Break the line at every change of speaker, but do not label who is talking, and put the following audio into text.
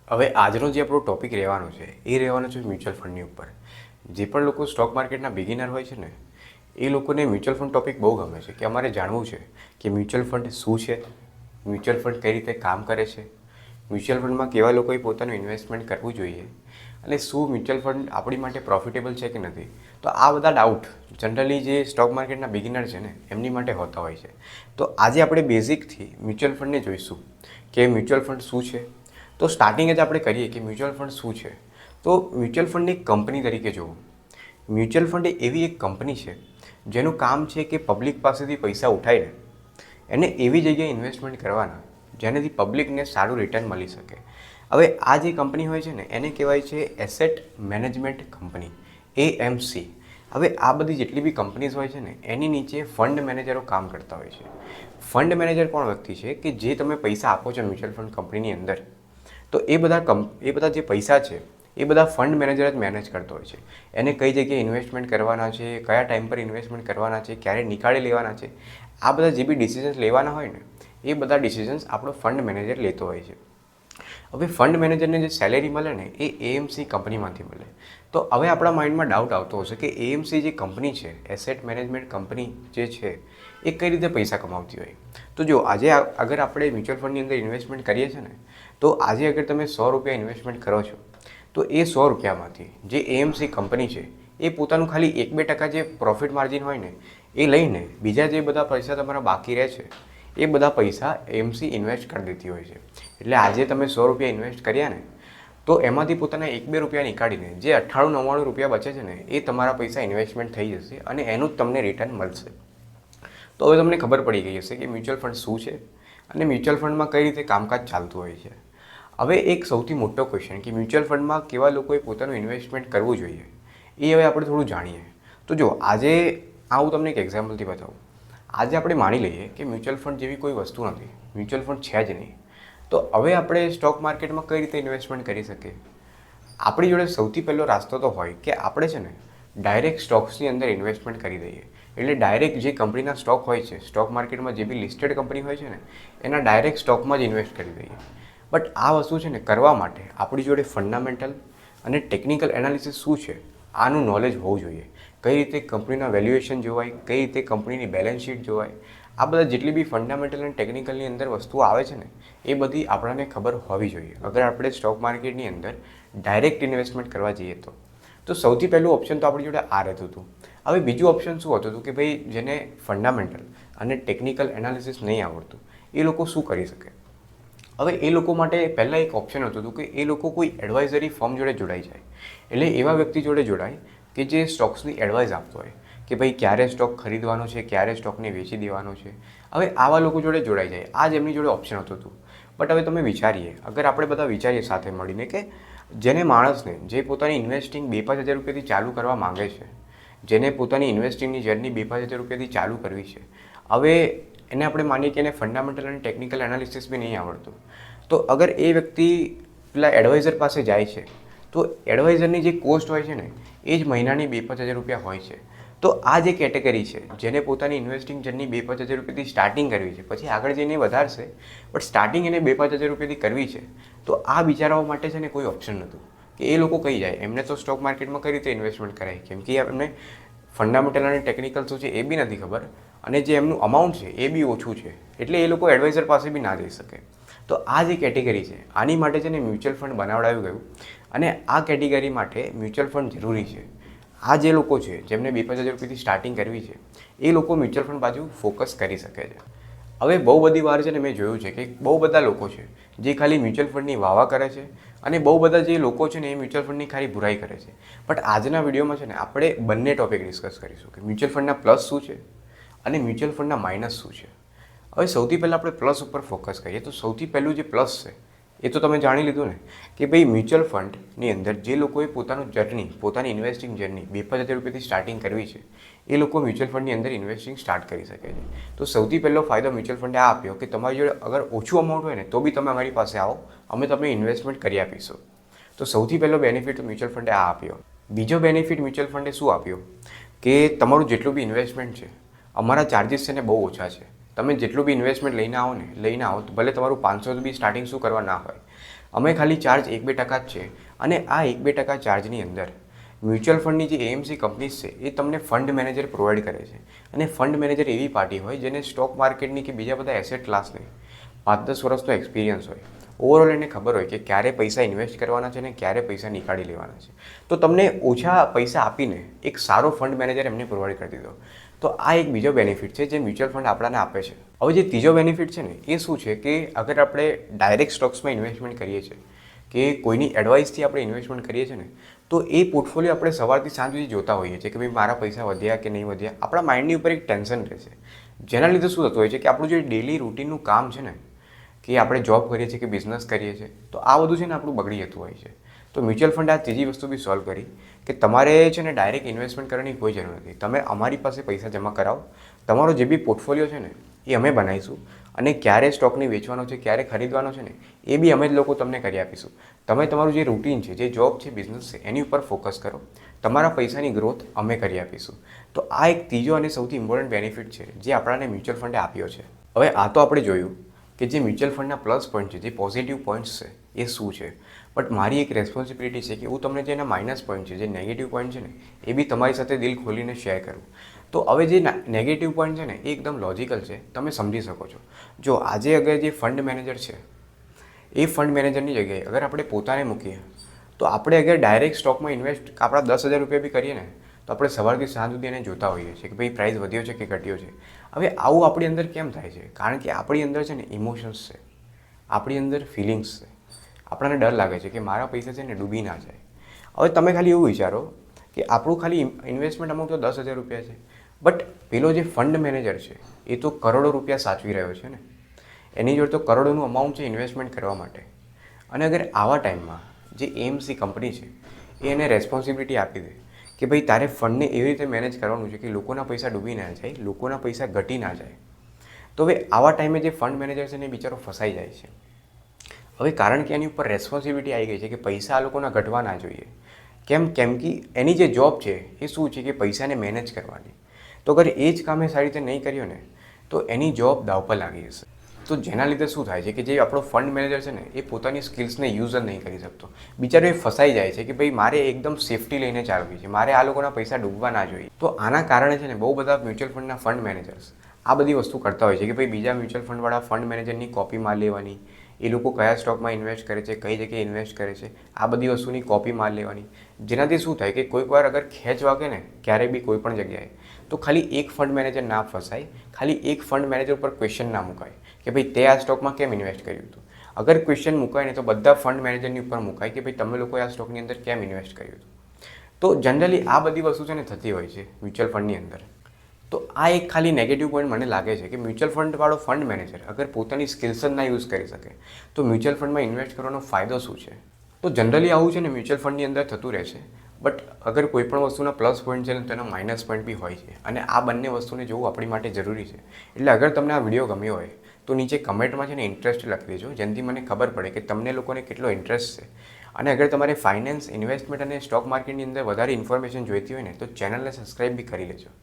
હવે આજનો જે આપણો ટોપિક રહેવાનો છે એ રહેવાનો છે મ્યુચ્યુઅલ ફંડની ઉપર. જે પણ લોકો સ્ટોક માર્કેટના બિગિનર હોય છે ને એ લોકોને મ્યુચ્યુઅલ ફંડ ટોપિક બહુ ગમે છે કે અમારે જાણવું છે કે મ્યુચ્યુઅલ ફંડ શું છે, મ્યુચ્યુઅલ ફંડ કઈ રીતે કામ કરે છે, મ્યુચ્યુઅલ ફંડમાં કેવા લોકોએ પોતાનું ઇન્વેસ્ટમેન્ટ કરવું જોઈએ અને શું મ્યુચ્યુઅલ ફંડ આપણી માટે પ્રોફિટેબલ છે કે નથી. તો આ બધા ડાઉટ જનરલી જે સ્ટોક માર્કેટના બિગિનર છે ને એમની માટે હોતા હોય છે. તો આજે આપણે બેઝિકથી મ્યુચ્યુઅલ ફંડને જોઈશું કે મ્યુચ્યુઅલ ફંડ શું છે. તો સ્ટાર્ટિંગ જ આપણે કરીએ કે મ્યુચ્યુઅલ ફંડ શું છે. તો મ્યુચ્યુઅલ ફંડની એક કંપની તરીકે જુઓ. મ્યુચ્યુઅલ ફંડ એ એવી એક કંપની છે જેનું કામ છે કે પબ્લિક પાસેથી પૈસા ઉઠાવીને એને એવી જગ્યાએ ઇન્વેસ્ટમેન્ટ કરવાના જેનાથી પબ્લિકને સારું રિટર્ન મળી શકે. હવે આ જે કંપની હોય છે ને એને કહેવાય છે એસેટ મેનેજમેન્ટ કંપની, AMC. હવે આ બધી જેટલી બી કંપનીઝ હોય છે ને એની નીચે ફંડ મેનેજરો કામ કરતા હોય છે. ફંડ મેનેજર કોણ વ્યક્તિ છે કે જે તમે પૈસા આપો છો મ્યુચ્યુઅલ ફંડ કંપનીની અંદર, તો એ બધા જે પૈસા છે એ બધા ફંડ મેનેજર જ મેનેજ કરતો હોય છે. એને કઈ જગ્યાએ ઇન્વેસ્ટમેન્ટ કરવાના છે, કયા ટાઈમ પર ઇન્વેસ્ટમેન્ટ કરવાના છે, ક્યારે નીકાળી લેવાના છે, આ બધા જે બી ડિસિઝન્સ લેવાના હોય ને એ બધા ડિસિઝન્સ આપણો ફંડ મેનેજર લેતો હોય છે. હવે ફંડ મેનેજરને જે સેલેરી મળે ને એ AMC કંપનીમાંથી મળે. તો હવે આપણા માઇન્ડમાં ડાઉટ આવતો હશે કે AMC જે કંપની છે, એસેટ મેનેજમેન્ટ કંપની જે છે એ કઈ રીતે પૈસા કમાવતી હોય. તો જો આજે અગર આપણે મ્યુચ્યુઅલ ફંડની અંદર ઇન્વેસ્ટમેન્ટ કરીએ છીએ ને તો આજે અગર તમે 100 રૂપિયા ઇન્વેસ્ટમેન્ટ કરો છો તો એ 100 રૂપિયામાંથી જે AMC કંપની છે એ પોતાનું ખાલી 1-2% જે પ્રોફિટ માર્જિન હોય ને એ લઈને બીજા જે બધા પૈસા તમારા બાકી રહે છે એ બધા પૈસા AMC ઇન્વેસ્ટ કરી દેતી હોય છે. એટલે આજે તમે 100 રૂપિયા ઇન્વેસ્ટ કર્યા ને તો એમાંથી પોતાના 1-2 રૂપિયા નીકાળીને જે 98-99 રૂપિયા બચે છે ને એ તમારા પૈસા ઇન્વેસ્ટમેન્ટ થઈ જશે અને એનું જ તમને રિટર્ન મળશે. તો હવે તમને ખબર પડી ગઈ હશે કે મ્યુચ્યુઅલ ફંડ શું છે અને મ્યુચ્યુઅલ ફંડમાં કઈ રીતે કામકાજ ચાલતું હોય છે. હવે એક સૌથી મોટો ક્વેશ્ચન કે મ્યુચ્યુઅલ ફંડમાં કેવા લોકોએ પોતાનું ઇન્વેસ્ટમેન્ટ કરવું જોઈએ એ હવે આપણે થોડું જાણીએ. તો જો આજે હું તમને એક એક્ઝામ્પલથી બતાવું. આજે આપણે માની લઈએ કે મ્યુચ્યુઅલ ફંડ જેવી કોઈ વસ્તુ નથી, મ્યુચ્યુઅલ ફંડ છે જ નહીં. તો હવે આપણે સ્ટોક માર્કેટમાં કઈ રીતે ઇન્વેસ્ટમેન્ટ કરી શકીએ. આપણી જોડે સૌથી પહેલો રાસ્તો તો હોય કે આપણે છે ને ડાયરેક્ટ સ્ટોક્સની અંદર ઇન્વેસ્ટમેન્ટ કરી દઈએ. એટલે ડાયરેક્ટ જે કંપનીના સ્ટોક હોય છે, સ્ટોક માર્કેટમાં જે બી લિસ્ટેડ કંપની હોય છે ને એના ડાયરેક્ટ સ્ટોકમાં જ ઇન્વેસ્ટ કરી દઈએ. બટ આ વસ્તુ છે ને કરવા માટે આપણી જોડે ફંડામેન્ટલ અને ટેકનિકલ એનાલિસિસ શું છે આનું નોલેજ હોવું જોઈએ. કઈ રીતે કંપનીના વેલ્યુએશન જોવાય, કઈ રીતે કંપનીની બેલેન્સ શીટ જોવાય, આ બધા જેટલી બી ફંડામેન્ટલ અને ટેકનિકલની અંદર વસ્તુઓ આવે છે ને એ બધી આપણને ખબર હોવી જોઈએ અગર આપણે સ્ટોક માર્કેટની અંદર ડાયરેક્ટ ઇન્વેસ્ટમેન્ટ કરવા જઈએ તો. તો સૌથી પહેલું ઓપ્શન તો આપણી જોડે આ રહેતું હતું. હવે બીજું ઓપ્શન શું હતું કે ભાઈ જેને ફંડામેન્ટલ અને ટેકનિકલ એનાલિસિસ નહીં આવડતું એ લોકો શું કરી શકે. હવે એ લોકો માટે પહેલાં એક ઓપ્શન હતું કે એ લોકો કોઈ એડવાઇઝરી ફર્મ જોડે જોડાઈ જાય. એટલે એવા વ્યક્તિ જોડે જોડાય કે જે સ્ટોક્સની એડવાઇસ આપતો હોય કે ભાઈ ક્યારે સ્ટોક ખરીદવાનો છે, ક્યારે સ્ટોકને વેચી દેવાનો છે. હવે આવા લોકો જોડે જોડાઈ જાય. આ જ એમની જોડે ઓપ્શન હતું. બટ હવે તમે વિચારીએ, અગર આપણે બધા વિચારીએ સાથે મળીને કે જેને માણસને જે પોતાની ઇન્વેસ્ટિંગ 2-5 હજાર રૂપિયાથી ચાલુ કરવા માંગે છે, જેને પોતાની ઇન્વેસ્ટિંગની જર્ની 2-5 હજાર રૂપિયાથી ચાલુ કરવી છે, હવે એને આપણે માનીએ કે એને ફંડામેન્ટલ અને ટેકનિકલ એનાલિસિસ બી નહીં આવડતું, તો અગર એ વ્યક્તિ પેલા એડવાઇઝર પાસે જાય છે તો એડવાઇઝરની જે કોસ્ટ હોય છે ને એ જ મહિનાની 2-5 હજાર રૂપિયા હોય છે. તો આ જે કેટેગરી છે જેને પોતાની ઇન્વેસ્ટિંગ જર્ની 2-5 હજાર રૂપિયાથી સ્ટાર્ટિંગ કરવી છે, પછી આગળ જઈને વધારશે બટ સ્ટાર્ટિંગ એને 2-5 હજાર રૂપિયાથી કરવી છે, તો આ બિચારાઓ માટે છે ને કોઈ ઓપ્શન નહોતું કે એ લોકો કઈ જાય. એમને તો સ્ટોક માર્કેટમાં કઈ રીતે ઇન્વેસ્ટમેન્ટ કરાય કેમ કે એમને ફંડામેન્ટલ અને ટેકનિકલ શું છે એ બી નથી ખબર અને જે એમનું અમાઉન્ટ છે એ બી ઓછું છે. એટલે એ લોકો એડવાઇઝર પાસે બી ના જઈ શકે. તો આ જે કેટેગરી છે આની માટે છે ને મ્યુચ્યુઅલ ફંડ બનાવડાવ્યું ગયું અને આ કેટેગરી માટે મ્યુચ્યુઅલ ફંડ જરૂરી છે. આ જે લોકો છે જેમને 2-5 હજાર રૂપિયાથી સ્ટાર્ટિંગ કરવી છે એ લોકો મ્યુચ્યુઅલ ફંડ બાજુ ફોકસ કરી શકે છે. હવે બહુ બધી વાર છે ને મેં જોયું છે કે બહુ બધા લોકો છે જે ખાલી મ્યુચ્યુઅલ ફંડની વાવા કરે છે અને બહુ બધા જે લોકો છે ને એ મ્યુચ્યુઅલ ફંડની ખાલી બુરાઈ કરે છે. બટ આજના વિડીયોમાં છે ને આપણે બંને ટોપિક ડિસ્કસ કરીશું કે મ્યુચ્યુઅલ ફંડના પ્લસ શું છે અને મ્યુચ્યુઅલ ફંડના માઇનસ શું છે. હવે સૌથી પહેલાં આપણે પ્લસ ઉપર ફોકસ કરીએ તો સૌથી પહેલું જે પ્લસ છે એ તો તમે જાણી લીધું ને કે ભાઈ મ્યુચ્યુઅલ ફંડની અંદર જે લોકોએ પોતાની ઇન્વેસ્ટિંગ જર્ની 2-5 હજાર રૂપિયાથી સ્ટાર્ટિંગ કરવી છે એ લોકો મ્યુચ્યુઅલ ફંડની અંદર ઇન્વેસ્ટિંગ સ્ટાર્ટ કરી શકે છે. તો સૌથી પહેલો ફાયદો મ્યુચ્યુઅલ ફંડે આ આપ્યો કે તમારી જોડે અગર ઓછું અમાઉન્ટ હોય ને તો બી તમે અમારી પાસે આવો, અમે તમને ઇન્વેસ્ટમેન્ટ કરી આપીશું. તો સૌથી પહેલો બેનિફિટ મ્યુચ્યુઅલ ફંડે આ આપ્યો. બીજો બેનિફિટ મ્યુચ્યુઅલ ફંડે શું આપ્યો કે તમારું જેટલું બી ઇન્વેસ્ટમેન્ટ છે અમારા ચાર્જિસ છે ને બહુ ઓછા છે. તમે જેટલું બી ઇન્વેસ્ટમેન્ટ લઈને આવો તો ભલે તમારું 500 બી સ્ટાર્ટિંગ શું કરવા ના હોય, અમે ખાલી ચાર્જ 1-2% જ છે અને આ 1-2% ચાર્જની અંદર મ્યુચ્યુઅલ ફંડની જે એએમસી કંપનીઝ છે એ તમને ફંડ મેનેજર પ્રોવાઈડ કરે છે અને ફંડ મેનેજર એવી પાર્ટી હોય જેને સ્ટોક માર્કેટની કે બીજા બધા એસેટ ક્લાસની 5-10 વર્ષનો એક્સપિરિયન્સ હોય. ઓવરઓલ એને ખબર હોય કે ક્યારે પૈસા ઇન્વેસ્ટ કરવાના છે ને ક્યારે પૈસા નીકાળી લેવાના છે. તો તમને ઓછા પૈસા આપીને એક સારો ફંડ મેનેજર એમને પ્રોવાઈડ કરી દીધો. તો આ એક બીજો બેનિફિટ છે જે મ્યુચ્યુઅલ ફંડ આપણાને આપે છે. હવે જે ત્રીજો બેનિફિટ છે ને એ શું છે કે અગર આપણે ડાયરેક્ટ સ્ટોક્સમાં ઇન્વેસ્ટમેન્ટ કરીએ છીએ કે કોઈની એડવાઇસથી આપણે ઇન્વેસ્ટમેન્ટ કરીએ છીએ ને તો એ પોર્ટફોલિયો આપણે સવારથી સાંજ સુધી જોતા હોઈએ છીએ કે ભાઈ મારા પૈસા વધ્યા કે નહીં વધ્યા. આપણા માઇન્ડની ઉપર એક ટેન્શન રહે છે, જેના લીધે શું થતું હોય છે કે આપણું જે ડેલી રૂટીનનું કામ છે ને કે આપણે જોબ કરીએ છીએ કે બિઝનેસ કરીએ છીએ તો આ બધું છે ને આપણું બગડી જતું હોય છે. તો મ્યુચ્યુઅલ ફંડે આ ત્રીજી વસ્તુ બી સોલ્વ કરી કે તમારે છે ને ડાયરેક્ટ ઇન્વેસ્ટમેન્ટ કરવાની કોઈ જરૂર નથી. તમે અમારી પાસે પૈસા જમા કરાવો, તમારો જે બી પોર્ટફોલિયો છે ને એ અમે બનાવીશું અને ક્યારે સ્ટોકને વેચવાનો છે ક્યારે ખરીદવાનો છે ને એ બી અમે જ લોકો તમને કરી આપીશું. તમે તમારું જે રૂટીન છે, જે જોબ છે, બિઝનેસ છે એની ઉપર ફોકસ કરો, તમારા પૈસાની ગ્રોથ અમે કરી આપીશું. તો આ એક ત્રીજો અને સૌથી ઇમ્પોર્ટન્ટ બેનિફિટ છે જે આપણાને મ્યુચ્યુઅલ ફંડે આપ્યો છે. હવે આ તો આપણે જોયું કે જે મ્યુચ્યુઅલ ફંડના પ્લસ પોઈન્ટ છે, જે પોઝિટિવ પોઈન્ટ્સ છે એ શું છે. બટ મારી એક રેસ્પોન્સિબિલિટી છે કે હું તમને જે એના માઇનસ પોઈન્ટ છે, જે નેગેટિવ પોઈન્ટ છે ને એ બી તમારી સાથે દિલ ખોલીને શેર કરું. તો હવે જે નેગેટિવ પોઈન્ટ છે ને એ એકદમ લોજિકલ છે, તમે સમજી શકો છો. જો આજે અગર જે ફંડ મેનેજર છે એ ફંડ મેનેજરની જગ્યાએ અગર આપણે પોતાને મૂકીએ તો આપણે અગર ડાયરેક્ટ સ્ટોકમાં ઇન્વેસ્ટ આપણા 10,000 રૂપિયા બી કરીએ ને તો આપણે સવારથી સાંજ સુધી એને જોતા હોઈએ છીએ કે ભાઈ પ્રાઇસ વધ્યો છે કે ઘટ્યો છે. હવે આવું આપણી અંદર કેમ થાય છે? કારણ કે આપણી અંદર છે ને ઇમોશન્સ છે, આપણી અંદર ફિલિંગ્સ છે. આપણને ડર લાગે છે કે મારા પૈસા છે ને ડૂબી ના જાય. હવે તમે ખાલી એવું વિચારો કે આપણું ખાલી ઇન્વેસ્ટમેન્ટ અમાઉન્ટ તો 10,000 રૂપિયા છે, બટ પેલો જે ફંડ મેનેજર છે એ તો કરોડો રૂપિયા સાચવી રહ્યો છે ને, એની જોડે તો કરોડોનું અમાઉન્ટ છે ઇન્વેસ્ટમેન્ટ કરવા માટે. અને અગર આવા ટાઈમમાં જે એએમસી કંપની છે એ એને રેસ્પોન્સિબિલિટી આપી દે કે ભાઈ તારે ફંડને એવી રીતે મેનેજ કરવાનું છે કે લોકોના પૈસા ડૂબી ના જાય, લોકોના પૈસા ઘટી ના જાય, તો હવે આવા ટાઈમે જે ફંડ મેનેજર છે ને એ બિચારો ફસાઈ જાય છે. હવે કારણ કે એની ઉપર રેસ્પોન્સિબિલિટી આવી ગઈ છે કે પૈસા આ લોકોના ઘટવા ના જોઈએ. કેમ કે એની જે જોબ છે એ શું છે કે પૈસાને મેનેજ કરવાની. તો અગર એ જ કામ એ સારી રીતે નહીં કર્યો ને તો એની જોબ દાવ પર લાગી જશે. તો જેના લીધે શું થાય છે કે જે આપણો ફંડ મેનેજર છે ને એ પોતાની સ્કિલ્સને યુઝ જ નહીં કરી શકતો. બિચારો એ ફસાઈ જાય છે કે ભાઈ મારે એકદમ સેફટી લઈને ચાલવી છે, મારે આ લોકોના પૈસા ડૂબવા ના જોઈએ. તો આના કારણે છે ને બહુ બધા મ્યુચ્યુઅલ ફંડના ફંડ મેનેજર્સ આ બધી વસ્તુ કરતા હોય છે કે ભાઈ બીજા મ્યુચ્યુઅલ ફંડવાળા ફંડ મેનેજરની કોપી માર લેવાની, એ લોકો કયા સ્ટોકમાં ઇન્વેસ્ટ કરે છે, કઈ જગ્યાએ ઇન્વેસ્ટ કરે છે, આ બધી વસ્તુની કોપી માર લેવાની. જેનાથી શું થાય કે કોઈક વાર અગર ખેંચ વાગે ને ક્યારેય બી કોઈ પણ જગ્યાએ તો ખાલી એક ફંડ મેનેજર ના ફસાય, ખાલી એક ફંડ મેનેજર ઉપર ક્વેશ્ચન ના મુકાય કે ભાઈ તે આ સ્ટોકમાં કેમ ઇન્વેસ્ટ કર્યું હતું. અગર ક્વેશ્ચન મુકાય ને તો બધા ફંડ મેનેજરની ઉપર મુકાય કે ભાઈ તમે લોકોએ આ સ્ટોકની અંદર કેમ ઇન્વેસ્ટ કર્યું હતું. તો જનરલી આ બધી વસ્તુ છે ને થતી હોય છે મ્યુચ્યુઅલ ફંડની અંદર. તો આ એક ખાલી નેગેટિવ પોઈન્ટ મને લાગે છે કે મ્યુચ્યુઅલ ફંડવાળો ફંડ મેનેજર અગર પોતાની સ્કિલ્સ જ ના યુઝ કરી શકે તો મ્યુચ્યુઅલ ફંડમાં ઇન્વેસ્ટ કરવાનો ફાયદો શું છે. તો જનરલી આવું છે ને મ્યુચ્યુઅલ ફંડની અંદર થતું રહે છે. બટ અગર કોઈ પણ વસ્તુના પ્લસ પોઈન્ટ છે ને તેનો માઇનસ પોઈન્ટ બી હોય છે અને આ બંને વસ્તુને જોવું આપણી માટે જરૂરી છે. એટલે અગર તમને આ વિડીયો ગમ્યો હોય તો નીચે કમેન્ટમાં છે ને ઇન્ટરેસ્ટ લખી દેજો, જેનાથી મને ખબર પડે કે તમને લોકોને કેટલો ઇન્ટરેસ્ટ છે. અને અગર તમારે ફાઇનાન્સ, ઇન્વેસ્ટમેન્ટ અને સ્ટોક માર્કેટની અંદર વધારે ઇન્ફોર્મેશન જોઈતી હોય ને તો ચેનલને સબસ્ક્રાઈબ બી કરી લેજો.